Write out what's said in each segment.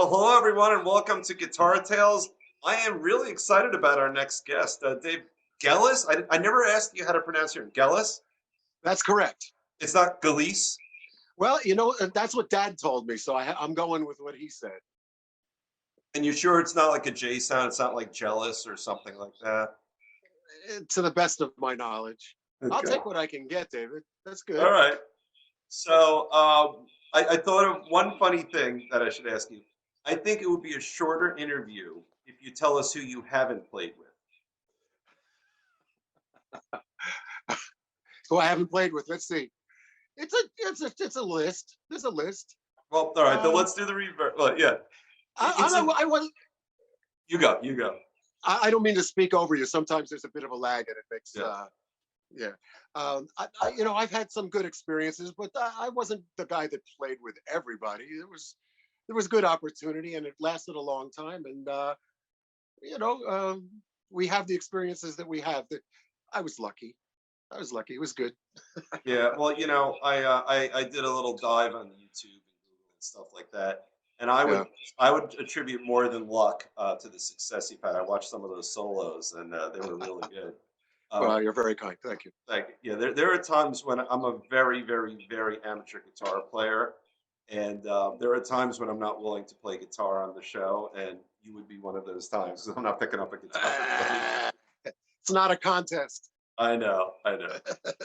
Well, hello everyone, and welcome to Guitar Tales. I am really excited about our next guest, Dave Gellis. I never asked you how to pronounce your name. Gellis. That's correct. It's not Gellis. Well, that's what Dad told me, so I'm going with what he said. And you're sure it's not like a J sound? It's not like jealous or something like that? To the best of my knowledge. I'll Okay. take what I can get, David. That's All good. right. So I thought of one funny thing that I should ask you. I think it would be a shorter interview if you tell us who you haven't played with. Who I haven't played with. Let's see. It's a list. There's a list. Well, all right, then Um, let's do the reverse. Well, yeah. I, It's a, I, I, was- you go, you go. I don't mean to speak over you. Sometimes there's a bit of a lag, and it makes Yeah. yeah. I've had some good experiences, but I wasn't the guy that played with everybody. There was good opportunity, and it lasted a long time. And you know, we have the experiences that we have. That I was lucky. I was lucky. It was good. Yeah, well, I did a little dive on YouTube and Google and stuff like that, and Yeah. I would attribute more than luck to the success you've had. I watched some of those solos, and they were really good. Well, you're very kind. Thank you. Like, yeah, there are times when I'm a very, very, very amateur guitar player, and there are times when I'm not willing to play guitar on the show, and you would be one of those times. 'Cause I'm not picking up a guitar. It's not a contest. I know, I know.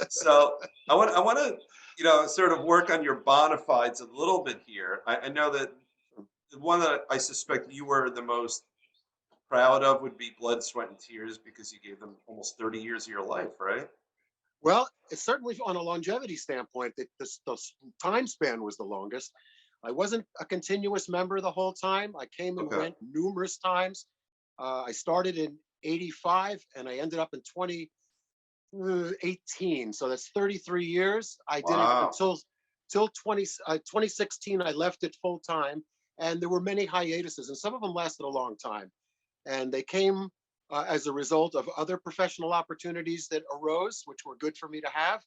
So I want to, sort of work on your bona fides a little bit here. I know that the one that I suspect you were the most proud of would be Blood, Sweat, and Tears because you gave them almost 30 years of your life, right? Well, it's certainly on a longevity standpoint, the time span was the longest. I wasn't a continuous member the whole time. I came and Okay. went numerous times. I started in '85 and I ended up in 2018. So that's 33 years. I did it Wow. until 2016. I left it full time. And there were many hiatuses, and some of them lasted a long time. And they came as a result of other professional opportunities that arose, which were good for me to have.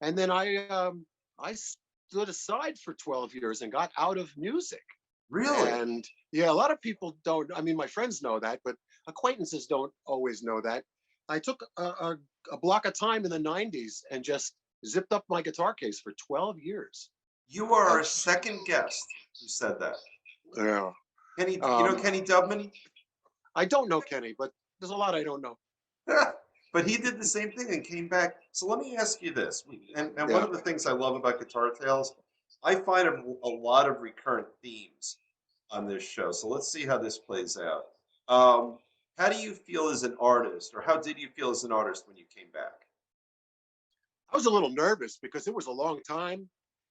And then I stood aside for 12 years and got out of music. Really? And yeah, a lot of people don't. I mean, my friends know that, but acquaintances don't always know that. I took a block of time in the '90s and just zipped up my guitar case for 12 years. You are Uh, our second guest who said that. yeah. Kenny, you know Um, Kenny Dubman? I don't know Kenny, but there's a lot I don't know. But he did the same thing and came back. So let me ask you this. And one Yeah. of the things I love about Guitar Tales, I find a lot of recurrent themes on this show. So let's see how this plays out. How do you feel as an artist, or how did you feel as an artist when you came back? I was a little nervous because it was a long time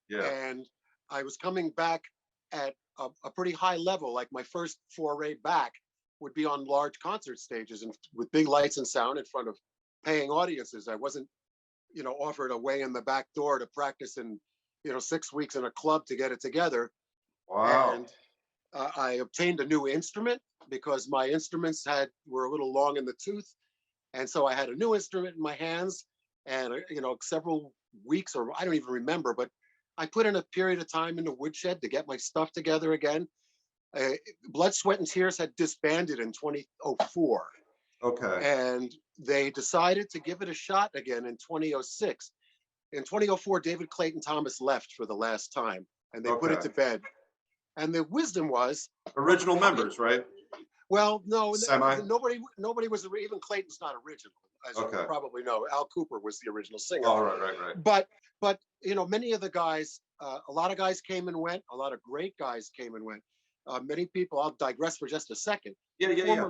Yeah. and I was coming back at a pretty high level. Like my first foray back would be on large concert stages and with big lights and sound in front of paying audiences. I wasn't, offered a way in the back door to practice in, 6 weeks in a club to get it together. Wow. And I obtained a new instrument because my instruments were a little long in the tooth, and so I had a new instrument in my hands, and several weeks, or I don't even remember, but I put in a period of time in the woodshed to get my stuff together again. Uh, Blood, Sweat, and Tears had disbanded in 2004, Okay. and they decided to give it a shot again in 2006. In 2004, David Clayton Thomas left for the last time, and they put it Okay. to bed. And the wisdom was, Original members, right? well, no, Semi. nobody was, even Clayton's not original, as you Okay. probably know. Al Cooper was the original singer. Oh, right. But many of the guys, a lot of guys came and went. A lot of great guys came and went. Many people. I'll digress for just a second. Yeah.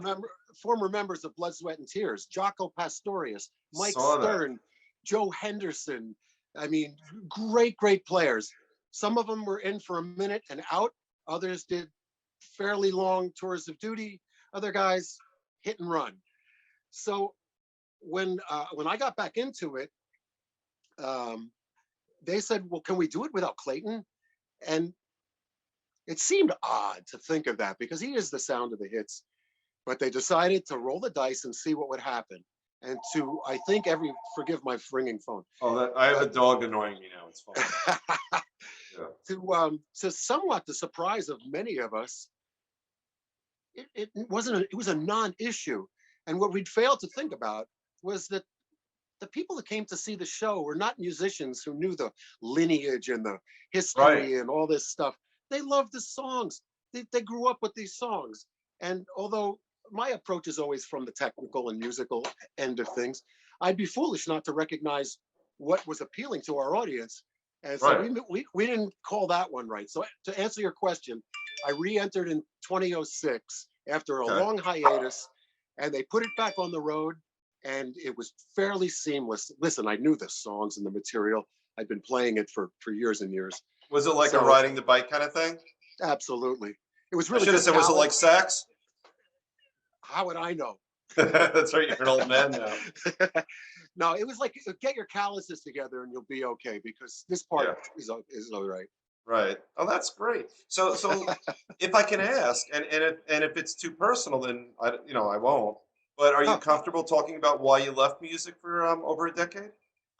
Former members of Blood, Sweat, and Tears: Jaco Pastorius, Mike Saw that. Stern, Joe Henderson. I mean, great players. Some of them were in for a minute and out. Others did fairly long tours of duty. Other guys hit and run. So when I got back into it, um, they said, "Well, can we do it without Clayton?" And it seemed odd to think of that because he is the sound of the hits. But they decided to roll the dice and see what would happen. And I think forgive my ringing phone. Oh, that I have a dog annoying me now. It's fine. Yeah. To somewhat the surprise of many of us, it was a non-issue. And what we'd failed to think about was that the people that came to see the show were not musicians who knew the lineage and the Right. history and all this stuff. They loved the songs. They grew up with these songs. And although my approach is always from the technical and musical end of things, I'd be foolish not to recognize what was appealing to our audience. And so Right. we didn't call that one right. So to answer your question, I re-entered in 2006 after a Okay. long hiatus, and they put it back on the road, and it was fairly seamless. Listen, I knew the songs and the material. I'd been playing it for years and years. Was it like a So riding the bike kind of thing? absolutely. It was I really should have just said, was it talent. like sax? How would I know? That's right. You're an old man now. No, it was like get your calluses together and you'll be okay because this part Yeah. is all right. Right. Oh, that's great. So if I can ask, and if it's too personal, then I won't. But are you Oh, comfortable talking about why you left music for over a decade?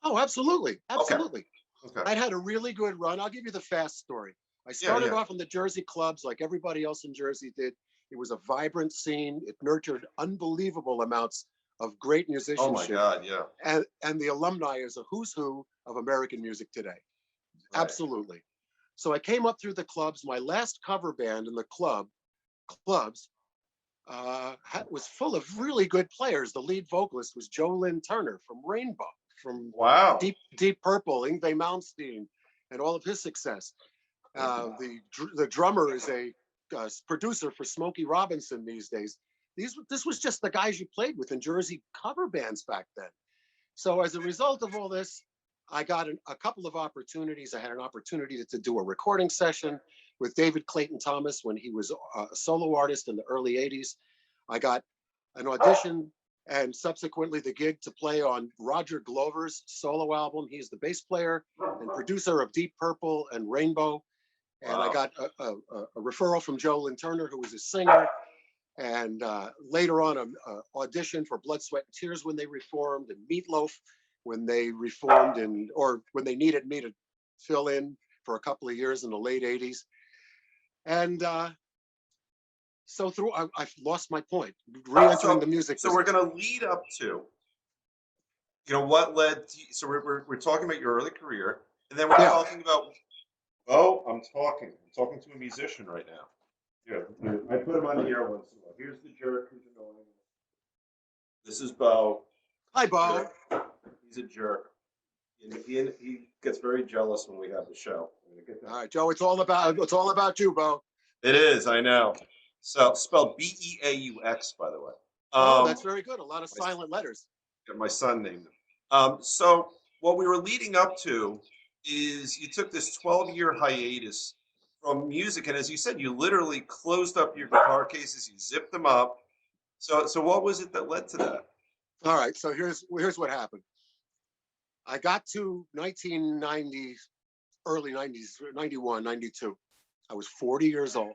oh, absolutely, Okay. absolutely. Okay. I'd had a really good run. I'll give you the fast story. I Yeah. started Yeah. off in the Jersey clubs like everybody else in Jersey did. It was a vibrant scene. It nurtured unbelievable amounts of great Oh my musicianship. God. Yeah. And the alumni is a who's who of American music today. Right. Absolutely. So I came up through the clubs. My last cover band in the clubs was full of really good players. The lead vocalist was Joe Lynn Turner from Rainbow, from Wow. Deep Purple, Yngwie Malmsteen, and all of his success. The drummer is a producer for Smokey Robinson these days. This was just the guys you played with in Jersey cover bands back then. So as a result of all this, I got a couple of opportunities. I had an opportunity to do a recording session with David Clayton Thomas when he was a solo artist in the early 80s. I got an audition and subsequently the gig to play on Roger Glover's solo album. He's the bass player and producer of Deep Purple and Rainbow. And I Wow. got a referral from Joe Lynn Turner, who was a singer. And later on, an audition for Blood, Sweat, and Tears when they reformed, and Meatloaf when they reformed, or when they needed me to fill in for a couple of years in the late 80s. And so I've lost my point, re-entering So the music so we're business. gonna lead up to what led to, so we're talking about your early career, and then we're Yeah. talking about, oh, I'm talking to a musician right now. Yeah, I put him on the air once in a while. Here's the jerk who's annoying. This is Bo. Hi, Jerk. Bo. He's a jerk. And he gets very jealous when we have the show. All right, Joe. It's all about you, Bo. It is, I know. So spelled Beaux, by the way. Oh, that's Um, very good. A lot of my, silent letters. my son named him. So what we were leading up to is you took this 12-year hiatus from music, and as you said, you literally closed up your guitar cases, you zipped them up. So what was it that led to that? All right. So here's what happened. I got to 1990, early 90s, 91, 92. I was 40 years old.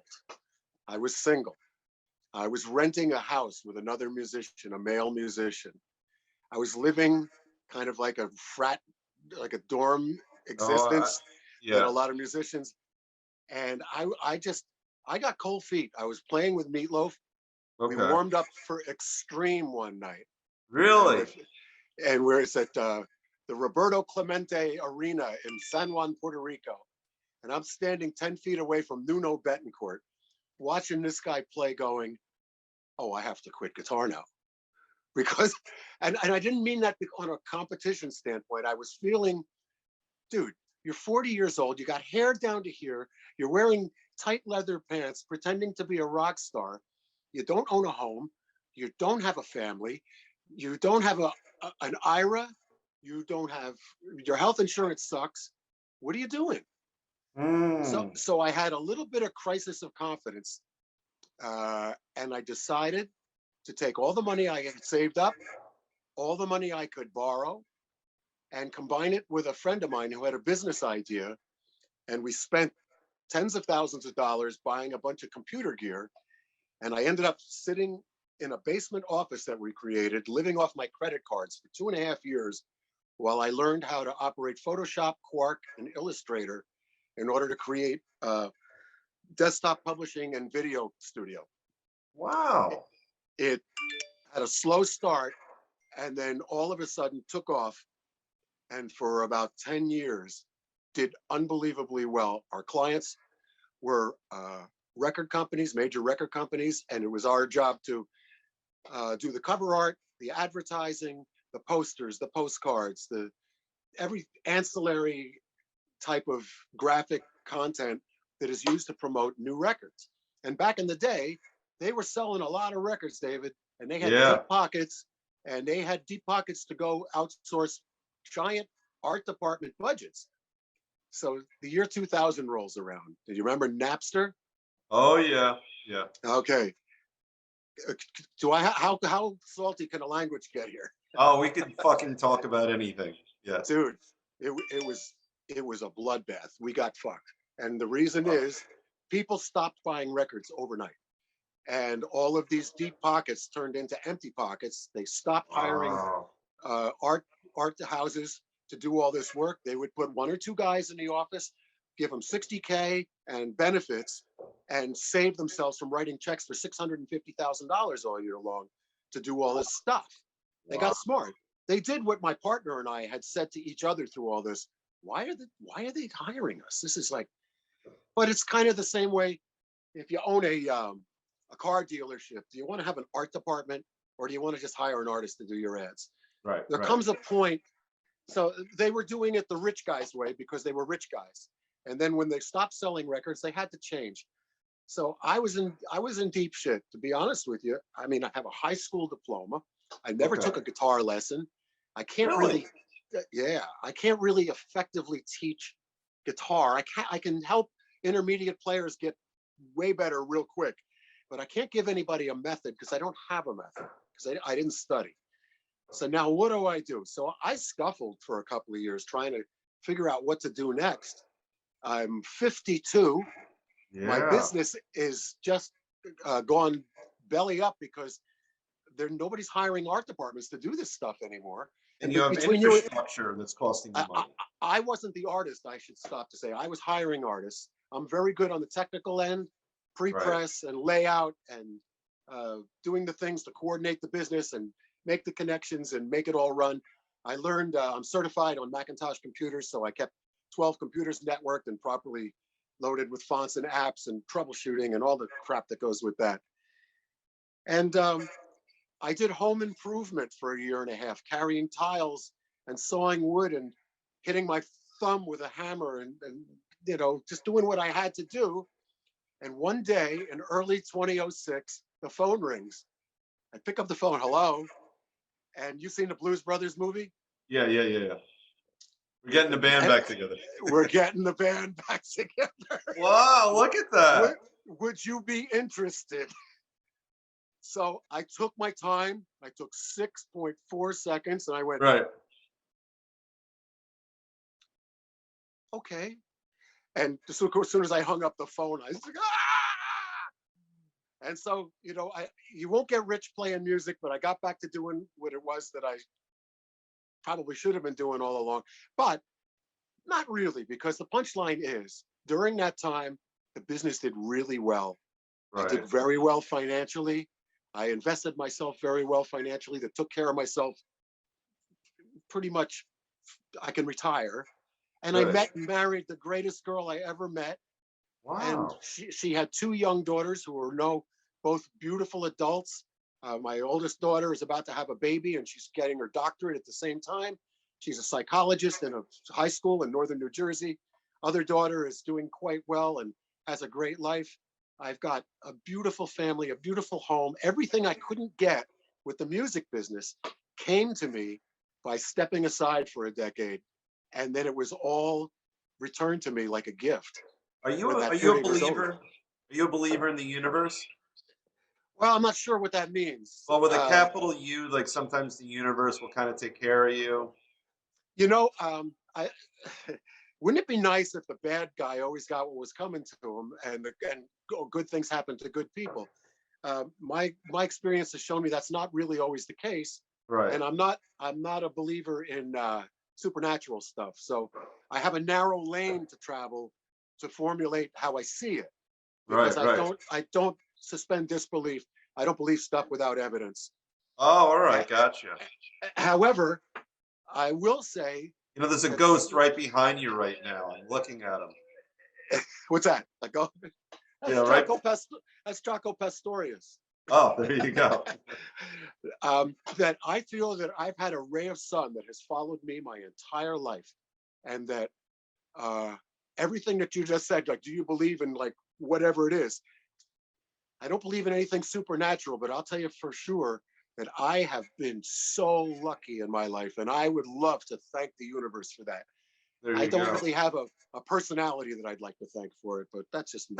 I was single. I was renting a house with another musician, a male musician. I was living kind of like a frat, like a dorm Oh, existence that a yeah. lot of musicians. And I got cold feet. I was playing with Meatloaf. We Okay. warmed up for Extreme one night, and Really? we're it's at the Roberto Clemente Arena in San Juan, Puerto Rico, and I'm standing 10 feet away from Nuno Betancourt, watching this guy play, going, "Oh, I have to quit guitar now," because, and I didn't mean that on a competition standpoint. I was feeling, dude, you're 40 years old, you got hair down to here, you're wearing tight leather pants, pretending to be a rock star, you don't own a home, you don't have a family, you don't have an IRA, you don't have, your health insurance sucks. What are you doing? So, Mm. so I had a little bit of crisis of confidence, and I decided to take all the money I had saved up, all the money I could borrow, and combine it with a friend of mine who had a business idea. And we spent tens of thousands of dollars buying a bunch of computer gear. And I ended up sitting in a basement office that we created, living off my credit cards for 2.5 years while I learned how to operate Photoshop, Quark, and Illustrator in order to create desktop publishing and video studio. Wow. It had a slow start and then all of a sudden took off. And for about 10 years, did unbelievably well. Our clients were record companies, major record companies, and it was our job to do the cover art, the advertising, the posters, the postcards, the every ancillary type of graphic content that is used to promote new records. And back in the day, they were selling a lot of records, David, and they had Yeah. deep pockets, and they had deep pockets to go outsource giant art department budgets. So the year 2000 rolls around. Do you remember Napster? Oh yeah. Yeah. Okay. Do I how salty can a language get here? Oh, we could fucking talk about anything. Yes. Dude, it was a bloodbath. We got fucked. And the reason Wow. is people stopped buying records overnight. And all of these deep pockets turned into empty pockets. They stopped hiring Wow. art houses to do all this work. They would put one or two guys in the office, give them 60K and benefits, and save themselves from writing checks for $650,000 all year long to do all this stuff. They Wow. got smart. They did what my partner and I had said to each other through all this. Why are they hiring us? This is like, but it's kind of the same way if you own a car dealership. Do you want to have an art department, or do you want to just hire an artist to do your ads? Right. There Right. comes a point. So they were doing it the rich guys way because they were rich guys. And then when they stopped selling records, they had to change. So I was in deep shit, to be honest with you. I mean, I have a high school diploma. I never Okay. took a guitar lesson. I can't Really? really, yeah, I can't really effectively teach guitar. I can help intermediate players get way better real quick, but I can't give anybody a method because I don't have a method because I didn't study. So now what do I do? So I scuffled for a couple of years trying to figure out what to do next. I'm 52. My Yeah. business is just gone belly up because nobody's hiring art departments to do this stuff anymore. And And you have between you, infrastructure that's costing you I, I, money. I wasn't the artist. I should stop to say I was hiring artists. I'm very good on the technical end, Right. pre-press and layout, and doing the things to coordinate the business and make the connections and make it all run. I learned I'm certified on Macintosh computers, so I kept 12 computers networked and properly loaded with fonts and apps and troubleshooting and all the crap that goes with that. And I did home improvement for a year and a half, carrying tiles and sawing wood and hitting my thumb with a hammer and just doing what I had to do. And one day in early 2006, the phone rings. I pick up the phone, hello. And you seen the Blues Brothers movie? Yeah. Yeah. Yeah. Yeah. We're getting the band And back together. we're getting the band back together. Wow. Look at would, that. would you be interested? So I took my time. I took 6.4 seconds and I went, Right. okay. And so as soon as I hung up the phone, I was like, ah! And so, you won't get rich playing music, but I got back to doing what it was that I probably should have been doing all along. But not really, because the punchline is during that time, the business did really well. I Right. did very well financially. I invested myself very well financially, that took care of myself pretty much. I can retire. And I Good. met and married the greatest girl I ever met. And Wow. she had two young daughters who are both beautiful adults. My oldest daughter is about to have a baby and she's getting her doctorate at the same time. She's a psychologist in a high school in northern New Jersey. Other daughter is doing quite well and has a great life. I've got a beautiful family, a beautiful home. Everything I couldn't get with the music business came to me by stepping aside for a decade. And then it was all returned to me like a gift when Are that you a period was over. believer? Are you a believer in the universe? Well, I'm not sure what that means. Well, with a capital U, like sometimes the universe will kind of take care of you. I wouldn't it be nice if the bad guy always got what was coming to him, and good things happen to good people? My experience has shown me that's not really always the case, Right. and I'm not a believer in supernatural stuff. So I have a narrow lane to travel to formulate how I see it, because Right. I Right. don't I don't suspend disbelief I don't believe stuff without evidence. Oh, all Uh, right, gotcha. however, I will say You know, there's a that ghost right behind you right now. I'm looking at him. what's that? Like, oh, Yeah, right. That's Jaco Pastorius. Oh, there you go. That I feel that I've had a ray of sun that has followed me my entire life, and that uh, everything that you just said, like, do you believe in like whatever it is? I don't believe in anything supernatural, but I'll tell you for sure that I have been so lucky in my life, and I would love to thank the universe for that. There I you don't go. really have a personality that I'd like to thank for it, but that's just me.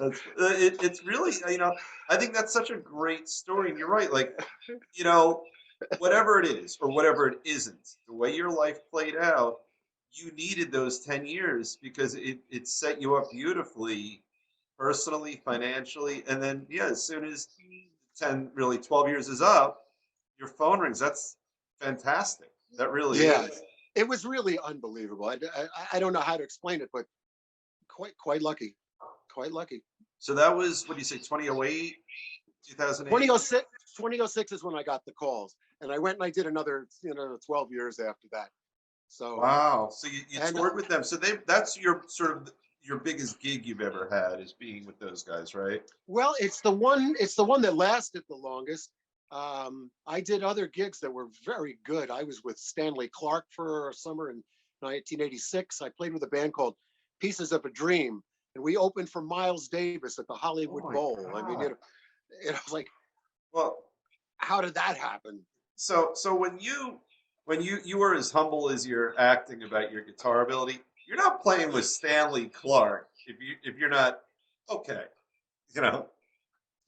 It's really, I think that's such a great story. And you're right. Like, you know, whatever it is or whatever it isn't, the way your life played out, you needed those 10 years because it set you up beautifully, personally, financially. And then, yeah, as soon as 10, really 12 years is up, your phone rings. That's fantastic. That really Yeah, is. it was really unbelievable. I don't know how to explain it, but quite lucky, quite lucky. So that was, what do you say, 2008, 2008? 2006, 2006 is when I got the calls, and I went and I did another 12 years after that. So Wow. So you and toured with them. So that's your sort of your biggest gig you've ever had is being with those guys, right? well, it's the one that lasted the longest. I did other gigs that were very good. I was with Stanley Clark for a summer in 1986. I played with a band called Pieces of a Dream, and we opened for Miles Davis at the Oh Hollywood my Bowl. I mean, God. it was like, Well, how did that happen? so when you were as humble as you're acting about your guitar ability, you're not playing with Stanley Clark if you're not okay, you know.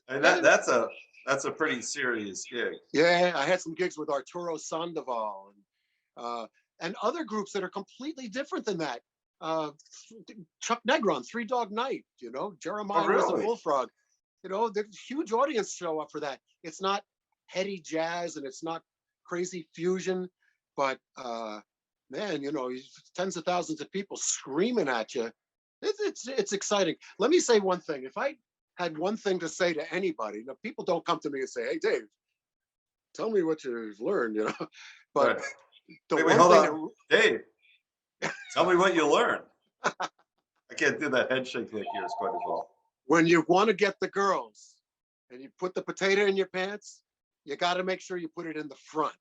And Yeah, that's a pretty serious gig. yeah. I had some gigs with Arturo Sandoval and other groups that are completely different than that. Uh, Chuck Negron, Three Dog Night. Oh, Jeremiah was a really? bullfrog. The huge audience show up for that. It's not heady jazz and it's not crazy fusion, but man, tens of thousands of people screaming at you. It's exciting. Let me say one thing. If I had one thing to say to anybody, now people don't come to me and say, "Hey, Dave, tell me what you've learned." But Right. the Wait, one hold thing on. that Dave, tell me what you learned. I can't do that head shake like yours quite as well. when you want to get the girls and you put the potato in your pants, you got to make sure you put it in the front.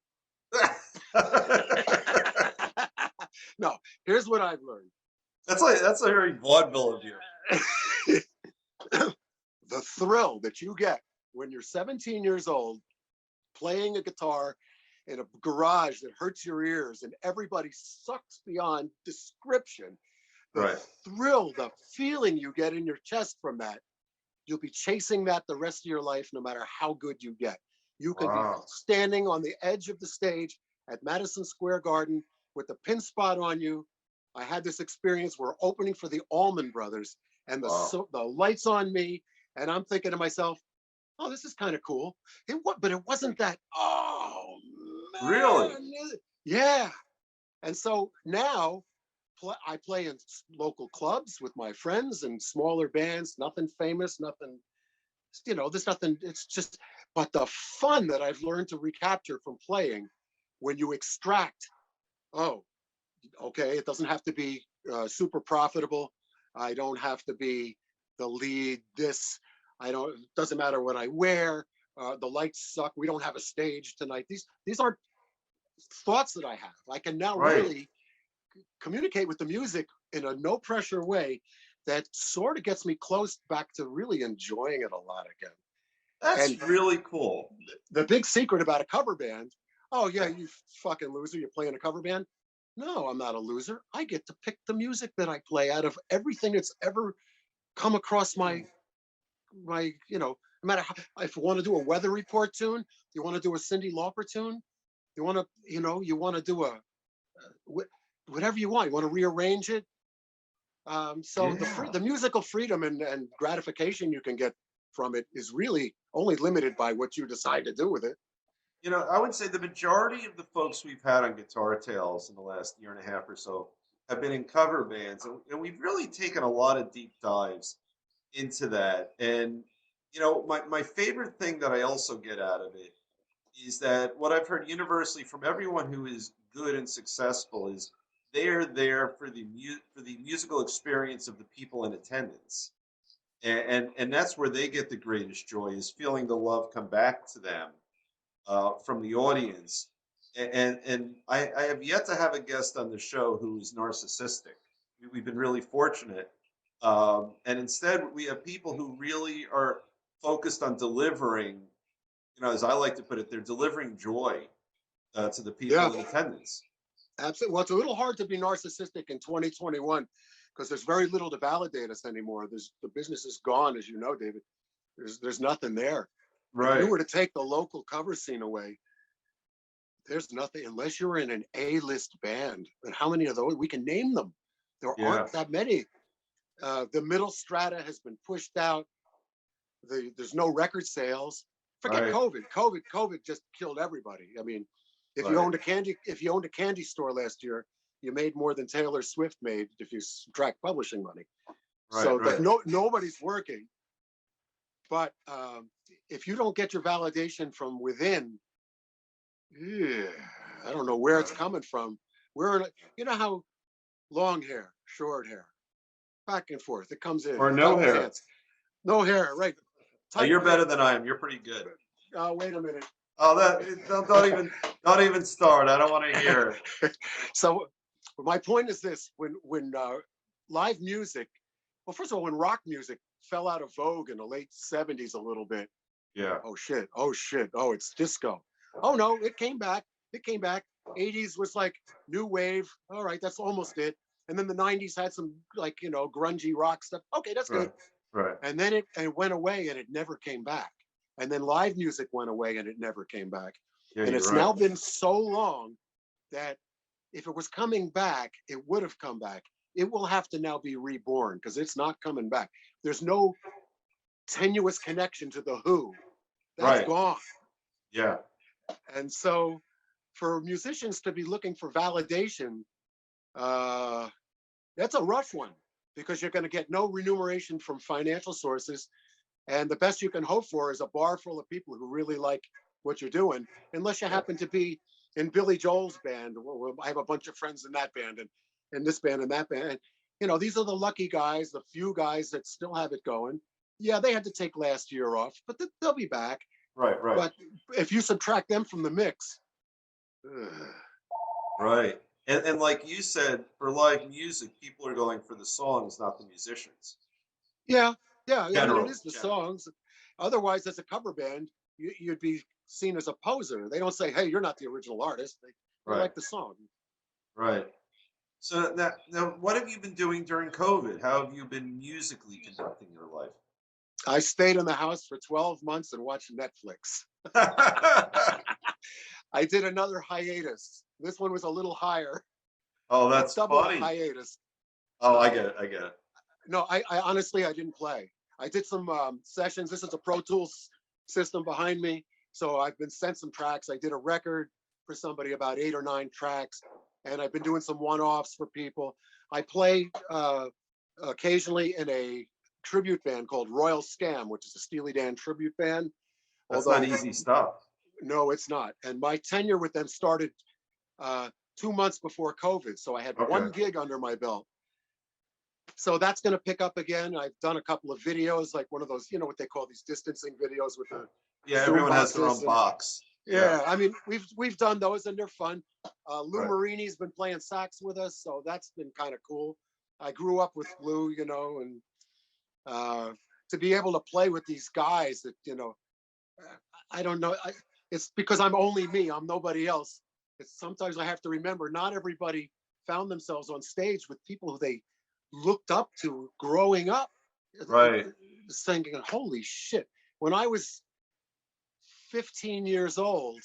No, here's what I've learned. That's a very vaudeville of you. The thrill that you get when you're 17 years old playing a guitar in a garage that hurts your ears and everybody sucks beyond description. The Right. thrill, the feeling you get in your chest from that, you'll be chasing that the rest of your life, no matter how good you get. You can be Wow. standing on the edge of the stage at Madison Square Garden with the pin spot on you. I had this experience. We're opening for the Allman Brothers, and Wow. the lights on me, and I'm thinking to myself, "Oh, this is kind of cool." But it wasn't that. Oh Really? man, yeah. And so now I play in local clubs with my friends and smaller bands. Nothing famous, nothing. There's nothing. It's just, but the fun that I've learned to recapture from playing, when you extract. Oh, okay. It doesn't have to be super profitable. I don't have to be the lead. I don't. It doesn't matter what I wear. The lights suck. We don't have a stage tonight. These aren't thoughts that I have. I can now Right. really communicate with the music in a no pressure way that sort of gets me close back to really enjoying it a lot again. That's And really cool. the big secret about a cover band, oh yeah, Yeah. you fucking loser, you're playing a cover band. No, I'm not a loser. I get to pick the music that I play out of everything that's ever come across no matter how, if you want to do a weather report tune, you want to do a Cyndi Lauper tune, you want to do whatever you want. You want to rearrange it. So Yeah. the musical freedom and gratification you can get from it is really only limited by what you decide to do with it. I would say the majority of the folks we've had on Guitar Tales in the last year and a half or so have been in cover bands, and we've really taken a lot of deep dives into that. And my favorite thing that I also get out of it is that what I've heard universally from everyone who is good and successful is they're there for for the musical experience of the people in attendance. And that's where they get the greatest joy is feeling the love come back to them from the audience. And I have yet to have a guest on the show who is narcissistic. We've been really fortunate. And instead, we have people who really are focused on delivering, as I like to put it, they're delivering joy to the Yeah, people in attendance. absolutely. Well, it's a little hard to be narcissistic in 2021 because there's very little to validate us anymore. The business is gone, as you know, David. There's nothing there. If you Right. were to take the local cover scene away, there's nothing unless you're in an A-list band. And how many of those we can name them? There Yeah. aren't that many. The middle strata has been pushed out. There's no record sales. Forget Right. COVID. COVID just killed everybody. I mean, Right. if you owned a candy store last year, you made more than Taylor Swift made if you subtract publishing money. Right. So that Right. nobody's working. But if you don't get your validation from within, yeah, I don't know where it's Right. coming from. You know how long hair, short hair, back and forth. It comes in Or no tight hair. pants, no hair, right? Tight You're better pants. than I am. You're pretty good. Wait a minute. Oh, don't even start. I don't want to hear it. So my point is this: when live music, well, first of all, when rock music fell out of vogue in the late '70s a little bit. Yeah. Oh shit! Oh shit! Oh, it's disco. Oh no, it came back. It came back. '80s was like new wave. All right, that's almost it. And then the '90s had some like grungy rock stuff. Okay, that's good. Right. Right. And then it went away and it never came back. And then live music went away and it never came back. Yeah, And you're it's right. now been so long that if it was coming back, it would have come back. It will have to now be reborn because it's not coming back. There's no tenuous connection to the Who. That's Right. gone. Yeah. And so for musicians to be looking for validation, uh, that's a rough one because you're going to get no remuneration from financial sources. And the best you can hope for is a bar full of people who really like what you're doing, unless you Yeah. happen to be in Billy Joel's band. I have a bunch of friends in that band and this band and that band. And, these are the lucky guys, the few guys that still have it going. Yeah, they had to take last year off, but they'll be back. Right. Right. But if you subtract them from the mix, Right. And like you said, for live music, people are going for the songs, not the musicians. yeah, yeah. I mean, it Generally. is the Generally. songs. Otherwise, as a cover band, you'd be seen as a poser. They don't say, "Hey, you're not the original artist." They Right. like the song. Right. So now, what have you been doing during COVID? How have you been musically conducting your life? I stayed in the house for 12 months and watched Netflix. I did another hiatus. This one was a little higher, Oh, that's double funny. hiatus. Oh, I Uh, get it. I get it. no, I honestly I didn't play. I did some sessions. This is a Pro Tools system behind me, so I've been sent some tracks. I did a record for somebody about 8 or 9 tracks, and I've been doing some one-offs for people. I play occasionally in a tribute band called Royal Scam, which is a Steely Dan tribute band. That's not Although easy stuff. no, it's not. And my tenure with them started uh, 2 months before COVID, so I had Okay. one gig under my belt. So that's going to pick up again. I've done a couple of videos, like one of those, what they call these distancing videos with the Yeah, Zoom everyone has their boxes, own and box. Yeah. yeah, I mean we've done those and they're fun. Lou Right. Marini's been playing sax with us, so that's been kind of cool. I grew up with Lou, and uh, to be able to play with these guys that I don't know. It's because I'm only me. I'm nobody else. It's sometimes I have to remember not everybody found themselves on stage with people who they looked up to growing up, Right. thinking, "Holy shit!" When I was 15 years old,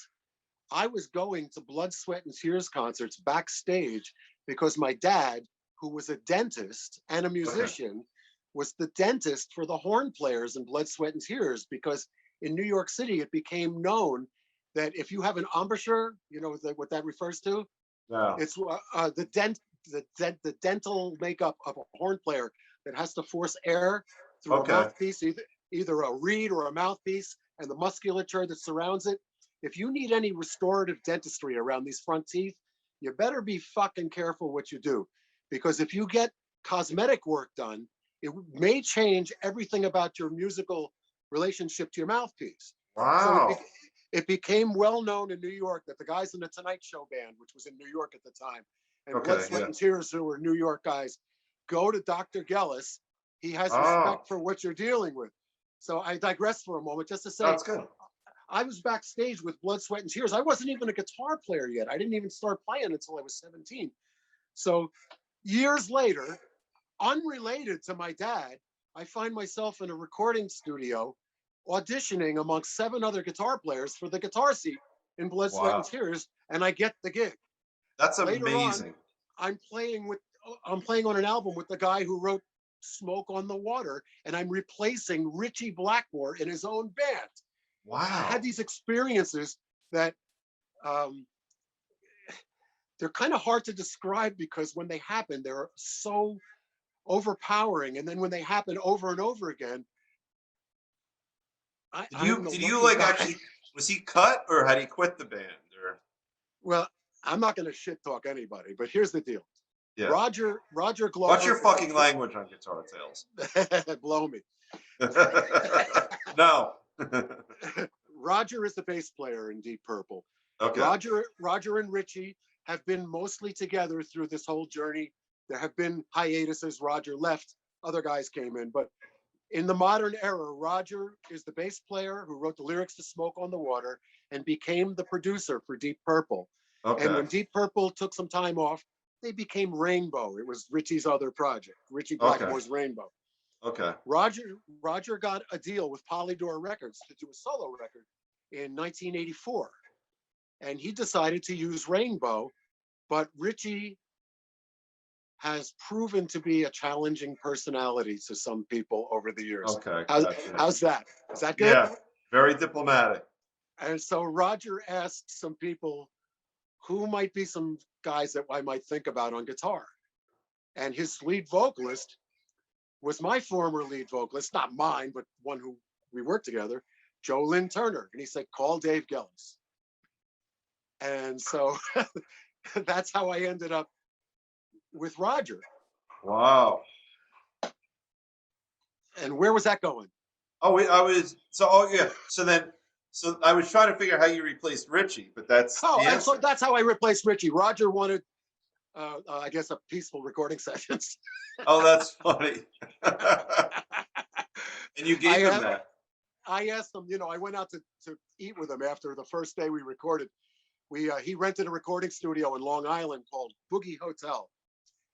I was going to Blood, Sweat, and Tears concerts backstage because my dad, who was a dentist and a Okay. musician, was the dentist for the horn players in Blood, Sweat, and Tears. Because in New York City, it became known that if you have an embouchure, what that refers to. Yeah. It's the dental makeup of a horn player that has to force air through a Okay. mouthpiece. either a reed or a mouthpiece, and the musculature that surrounds it. If you need any restorative dentistry around these front teeth, you better be fucking careful what you do. Because if you get cosmetic work done, it may change everything about your musical relationship to your mouthpiece. So Wow. it became well known in New York that the guys in the Tonight Show band, which was in New York at the time, and Blood, Okay. Sweat, Yeah. and Tears, who were New York guys, go to Dr. Gellis. He has Oh, respect for what you're dealing with. So I digress for a moment just to say, that's good. I was backstage with Blood, Sweat, and Tears. I wasn't even a guitar player yet. I didn't even start playing until I was 17. So years later, unrelated to my dad, I find myself in a recording studio auditioning amongst 7 other guitar players for the guitar seat in Blood, Sweat, and Wow. Tears, and I get the gig. That's Later on, amazing. I'm playing with I'm playing on an album with the guy who wrote Smoke on the Water, and I'm replacing Richie Blackmore in his own band. I had Wow. these experiences that um, they're kind of hard to describe because when they happen, they're so overpowering. And then when they happen over and over again, I'm the Did you lucky like guy. actually, was he cut or had he quit the band or Well, I'm not going to shit talk anybody, but here's the deal. yeah. Roger What's your Glover is fucking language on Guitar Tales? the blow me. No. Roger is the bass player in Deep Purple. Okay. Roger and Richie have been mostly together through this whole journey. There have been hiatuses. Roger left, other guys came in, but in the modern era, Roger is the bass player who wrote the lyrics to Smoke on the Water and became the producer for Deep Purple. And Okay. when Deep Purple took some time off, they became Rainbow. It was Richie's other project, Richie Okay. Blackmore's Rainbow. Okay. Roger got a deal with Polydor Records to do a solo record in 1984. And he decided to use Rainbow, but Richie has proven to be a challenging personality to some people over the years. Okay. Gotcha. How's that? Is that good? Yeah. Very diplomatic. And so Roger asked some people who might be some guys that I might think about on guitar. And his lead vocalist was my former lead vocalist, not mine, but one who we worked together, Joe Lynn Turner. And he said, call Dave Gellis. And so that's how I ended up with Roger. Wow. And where was that going? Oh, I was so. Oh, yeah. So I was trying to figure out how you replaced Richie, but that's Oh, the and so answer. that's how I replaced Richie. Roger wanted, I guess, a peaceful recording sessions. Oh, that's funny. And you gave him that. I asked him, I went out to eat with him after the first day we recorded. He rented a recording studio in Long Island called Boogie Hotel,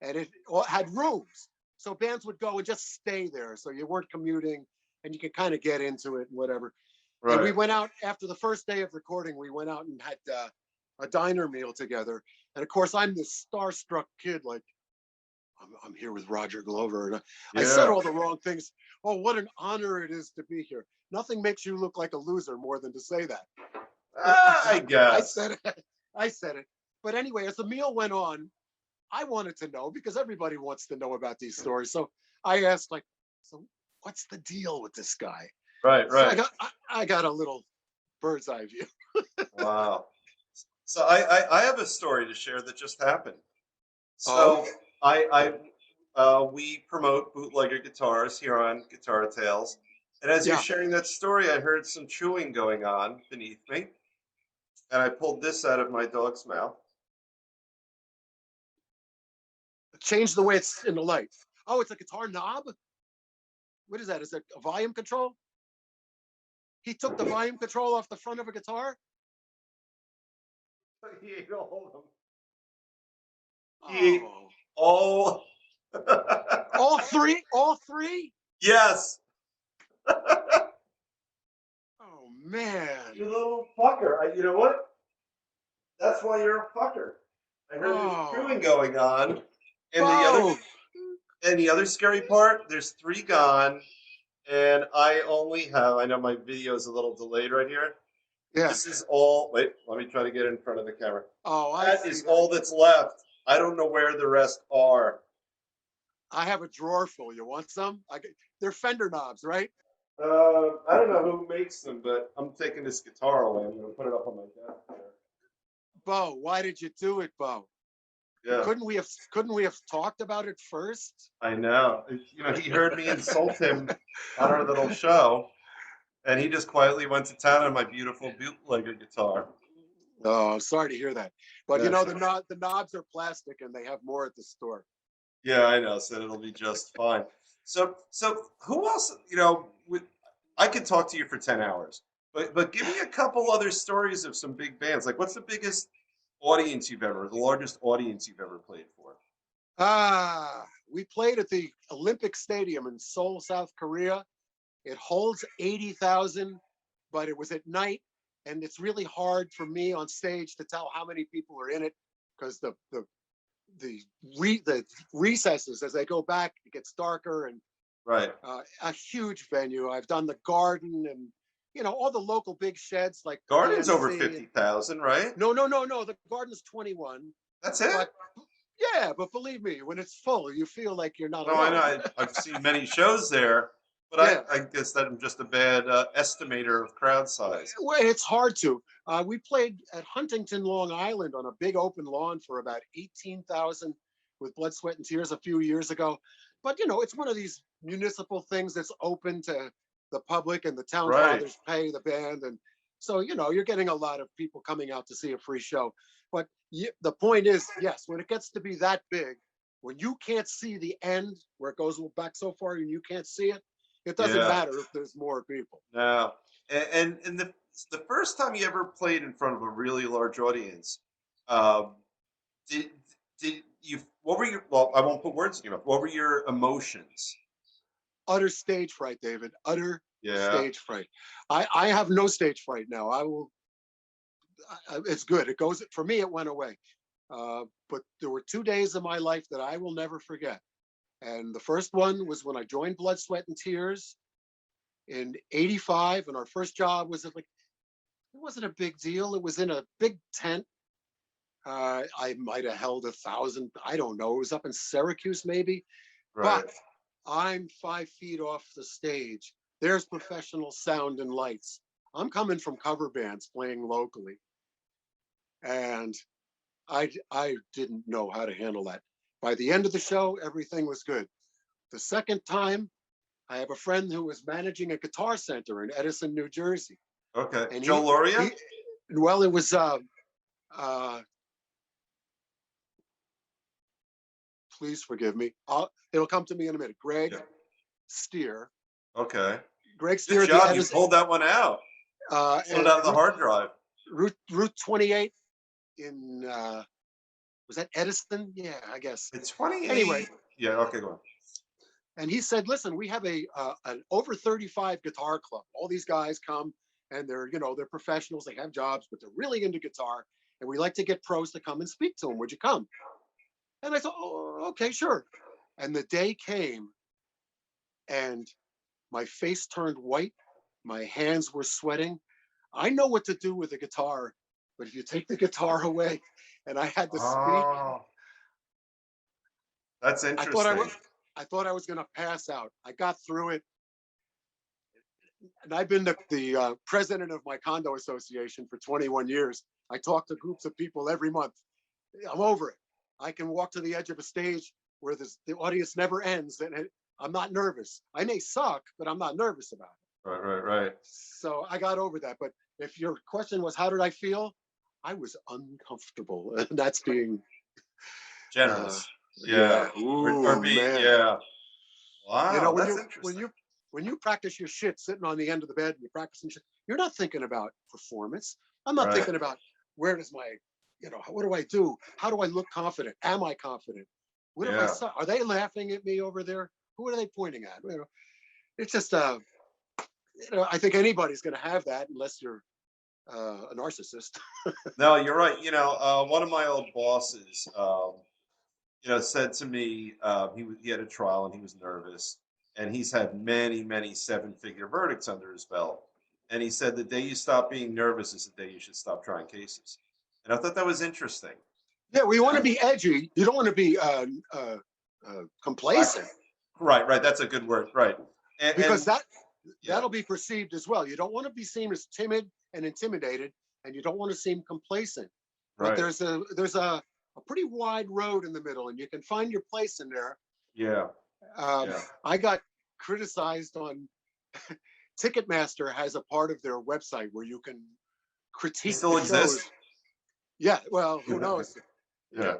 and it had rooms, so bands would go and just stay there, so you weren't commuting, and you could kind of get into it and whatever. And we Right. went out after the first day of recording. We went out and had a diner meal together, and of course, I'm this starstruck kid, like I'm here with Roger Glover, and I said Yeah. all the wrong things. Oh, what an honor it is to be here. Nothing makes you look like a loser more than to say that. I I guess. said it. I said it. But anyway, as the meal went on, I wanted to know because everybody wants to know about these stories. So I asked, like, so what's the deal with this guy? Right. So Right. I got a little bird's eye view. Wow. So I have a story to share that just happened. Oh, So we promote bootlegger guitars here on Guitar Tales, and as you're yeah. sharing that story, I heard some chewing going on beneath me, and I pulled this out of my dog's mouth. Change the way it's in the light. Oh, it's a guitar knob. What is that? Is it a volume control? He took the volume control off the front of a guitar. He ate all of them. He ate Oh, all. all three, all three. Yes, Oh man. you little fucker. You know what? That's why you're a fucker. I heard there's chewing Oh, going on, and Bo. the other scary part, there's 3 gone, and I only have. I know my video is a little delayed right here. Yeah. This is all. Wait, let me try to get in front of the camera. Oh, I That see is that. all that's left. I don't know where the rest are. I have a drawer full. You want some? They're fender knobs, right? I don't know who makes them, but I'm taking this guitar away. I'm gonna put it up on my desk there. Bo, why did you do it, Bo? Yeah, Couldn't we have talked about it first? I know. You know, he heard me insult him on our little show, and he just quietly went to town on my beautiful bootlegger guitar. Oh, sorry to hear that. But Yeah, the knobs are plastic and they have more at the store. yeah, I know. So it'll be just fine. So who else? You know, I could talk to you for 10 hours, but give me a couple other stories of some big bands. Like, what's the biggest audience you've ever, the largest audience you've ever played for? We played at the Olympic Stadium in Seoul, South Korea. It holds 80,000, but it was at night, and it's really hard for me on stage to tell how many people are in it because the recesses as they go back, it gets darker, and Right. a huge venue. I've done the Garden and all the local big sheds like the Garden's over PNC. 50,000, right? No, no, no, no. The Garden's 21, That's it? but yeah, but believe me, when it's full, you feel like you're not No, I know. alone. I've seen many shows there, but Yeah, I guess that I'm just a bad estimator of crowd size. well, it's hard to. We played at Huntington, Long Island, on a big open lawn for about 18,000 with Blood, Sweat, and Tears a few years ago. But it's one of these municipal things that's open to the public, and the town Right. fathers pay the band, and so you're getting a lot of people coming out to see a free show. But the point is, yes, when it gets to be that big, when you can't see the end where it goes back so far and you can't see it, it doesn't Yeah. matter if there's more people. No. And the first time you ever played in front of a really large audience, um, did did you what were your well, I won't put words in your mouth. What were your emotions? Utter stage fright, David. Utter Yeah. stage fright. I have no stage fright now. I will. It's good. It goes for me. It went away. But there were 2 days of my life that I will never forget. And the first one was when I joined Blood, Sweat, and Tears in '85, and our first job was at, like, it wasn't a big deal. It was in a big tent. I might have held 1,000. I don't know. It was up in Syracuse, maybe. But Right. I'm 5 feet off the stage. There's professional sound and lights. I'm coming from cover bands playing locally, and I didn't know how to handle that. By the end of the show, everything was good. The second time, I have a friend who was managing a guitar center in Edison, New Jersey, Okay. and Joe Loria? he well, it was uh, please forgive me. It'll come to me in a minute. Yeah. Steer, Okay. Greg Good Steer, the job. You Edison, pulled that one out. Pulled it out of the Route, hard drive. Route 28 in was that Edison? Yeah, I guess. It's 28. Anyway, Yeah, okay, go on. and he said, "Listen, we have an over 35 guitar club. All these guys come, and they're professionals. They have jobs, but they're really into guitar, and we like to get pros to come and speak to them. Would you come?" And I thought, "Oh, okay, sure." And the day came, and my face turned white. My hands were sweating. I know what to do with the guitar, but if you take the guitar away, and I had to speak, Oh, that's I thought I interesting. was, I thought I was going to pass out. I got through it, and I've been the president of my condo association for 21 years. I talk to groups of people every month. I'm over it. I can walk to the edge of a stage where the audience never ends, and I'm not nervous. I may suck, but I'm not nervous about it. Right, right, right. So I got over that. But if your question was how did I feel, I was uncomfortable, and that's being uh, Generous. Yeah. yeah. Or Ooh, be, man. yeah. Wow, When that's you when interesting. you when you practice your shit sitting on the end of the bed and you're practicing shit, you're not thinking about performance. I'm not Right. thinking about where does my, what do I do? How do I look confident? Am I confident? What if I Yeah. suck? Are they laughing at me over there? Who are they pointing at? It's just I think anybody's going to have that unless you're a narcissist. No, you're right. You know, one of my old bosses, said to me, he had a trial and he was nervous, and he's had many, many seven-figure verdicts under his belt. And he said the day you stop being nervous is the day you should stop trying cases. And I thought that was interesting. Yeah, we want to Uh, be edgy. You don't want to be Right, complacent, right, right. That's a good word. Right. because And that that'll be perceived as well. You don't want to be seen as timid and intimidated, and you don't want to seem complacent. But Right. there's a pretty wide road in the middle, and you can find your place in there. Yeah. I got criticized on Ticketmaster has a part of their website where you can critique still the exists? shows. Yeah, well, who knows? Yeah.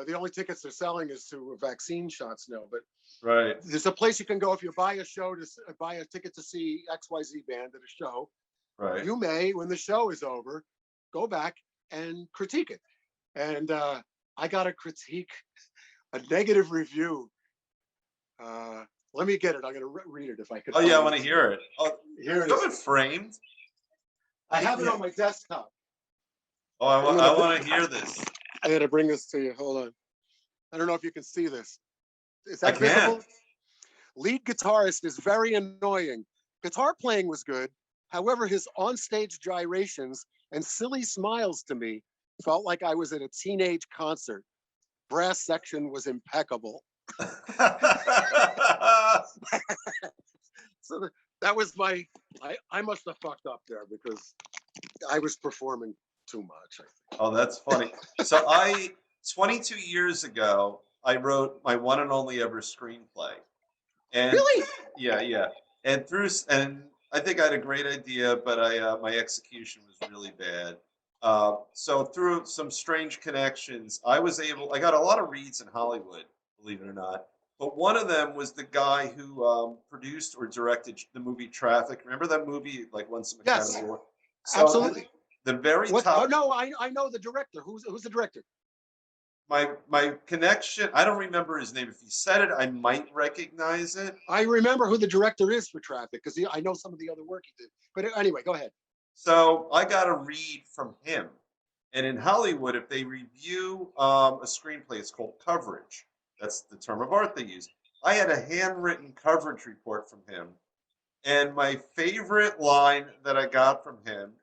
The only tickets they're selling is to vaccine shots now, but Right. there's a place you can go if you buy buy a ticket to see XYZ band at a show. Right. You may, when the show is over, go back and critique it. And I got a critique, a negative review. Let me get it. I'm going to read it if I could. Oh yeah, I want to hear it. Oh, here it you have is. it framed? I have it on my desktop. Oh, I want to hear this. I got to bring this to you. Hold on. I don't know if you can see this. Is that I visible? can. Lead guitarist is very annoying. Guitar playing was good. However, his onstage gyrations and silly smiles to me felt like I was at a teenage concert. Brass section was impeccable. So that was I must have fucked up there because I was performing too much, I think. Oh, that's funny. So 22 years ago, I wrote my one and only ever screenplay. And Really? yeah. And and I think I had a great idea, but my execution was really bad. So through some strange connections, I got a lot of reads in Hollywood, believe it or not. But one of them was the guy who produced or directed the movie Traffic. Remember that movie, like won some Yes, Academy Award? So absolutely. The very Oh, top. no, I know the director. Who's the director? My connection. I don't remember his name. If he said it, I might recognize it. I remember who the director is for Traffic because I know some of the other work he did. But anyway, go ahead. So I got a read from him. And in Hollywood, if they review a screenplay, it's called coverage. That's the term of art they use. I had a handwritten coverage report from him. And my favorite line that I got from him,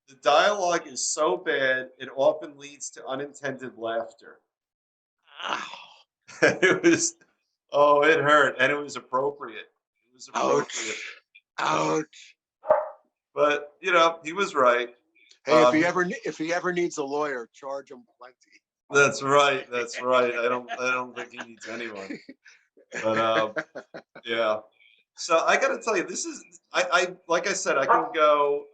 the dialogue is so bad, it often leads to unintended laughter. It was, oh, it hurt. And it was appropriate. It was appropriate. Ouch. But, he was right. Hey, if he ever needs a lawyer, charge him plenty. That's right. That's right. I don't think he needs anyone. But yeah. So I got to tell you, this is I like I said, I can go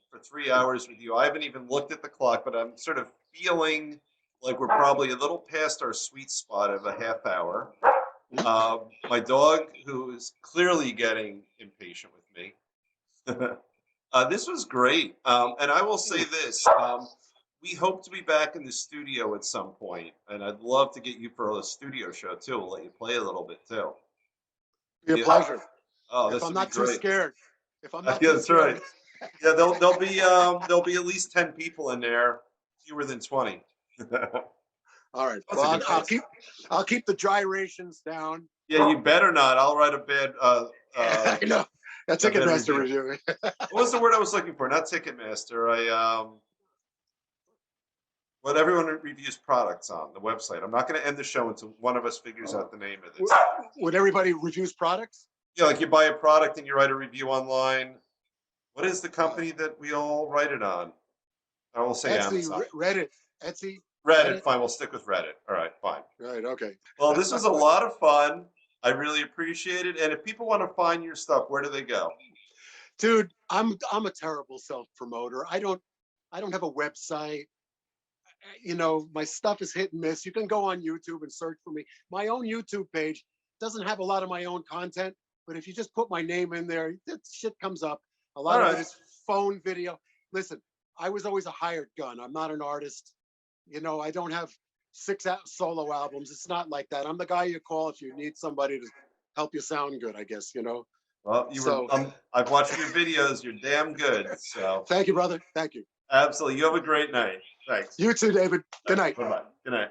for 3 hours with you. I haven't even looked at the clock, but I'm sort of feeling like we're probably a little past our sweet spot of a half hour. My dog, who is clearly getting impatient with me. This was great. And I will say this. We hope to be back in the studio at some point, and I'd love to get you for a studio show too. We'll let you play a little bit too. Be a pleasure. Oh, if this I'm would not be great. too scared. If I'm not Yeah, too that's scared. right. Yeah, there'll be at least 10 people in there, fewer than 20. All right. That's Well, a good I'll keep the gyrations down. Yeah, you better not. I'll write a bad. I know. That's Ticketmaster review. What was the word I was looking for? Not Ticketmaster. What everyone reviews products on the website. I'm not going to end the show until one of us figures out the name of it. Would everybody reviews products? Yeah, like you buy a product and you write a review online. What is the company that we all write it on? I will say Etsy, Amazon. Reddit, Etsy. Reddit, fine. We'll stick with Reddit. All right, fine. Right. Okay. Well, this was a lot of fun. I really appreciate it. And if people want to find your stuff, where do they go? Dude, I'm a terrible self-promoter. I don't have a website. My stuff is hit and miss. You can go on YouTube and search for me. My own YouTube page doesn't have a lot of my own content, but if you just put my name in there, that shit comes up. A lot of it is phone video. Listen, I was always a hired gun. I'm not an artist. I don't have 6 solo albums. It's not like that. I'm the guy you call if you need somebody to help you sound good, I guess, Well, I've watched your videos. You're damn good. So thank you, brother. Thank you. Absolutely. You have a great night. Thanks. You too, David. Good night. Bye-bye. Good night.